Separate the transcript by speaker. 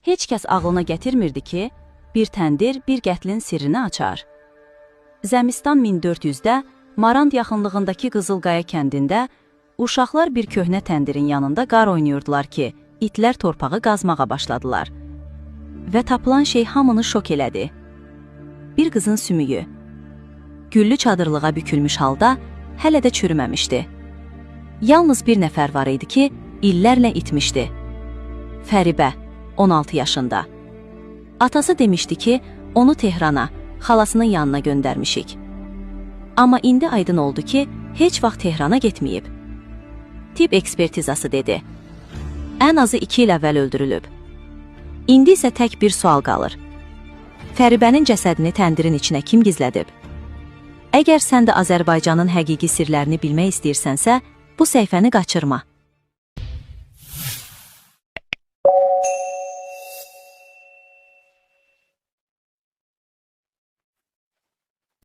Speaker 1: Heç kəs ağlına gətirmirdi ki, bir təndir bir qətlin sirrini açar. Zəmistan 1400-də Marand yaxınlığındakı Qızılqaya kəndində uşaqlar bir köhnə təndirin yanında qar oynayırdılar ki, itlər torpağı qazmağa başladılar. Və tapılan şey hamını şok elədi. Bir qızın sümüyü. Güllü çadırlığa bükülmüş halda hələ də çürüməmişdi. Yalnız bir nəfər var idi ki, illərlə itmişdi. Fəribə, 16 yaşında. Atası demişdi ki, onu Tehrana, xalasının yanına göndərmişik. Amma indi aydın oldu ki, heç vaxt Tehrana getməyib. Tibb ekspertizası dedi. Ən azı 2 il əvvəl öldürülüb. İndi isə tək bir sual qalır. Fəribənin cəsədini təndirin içinə kim gizlədib? Əgər sən də Azərbaycanın həqiqi sirlərini bilmək istəyirsənsə, bu səhifəni qaçırma.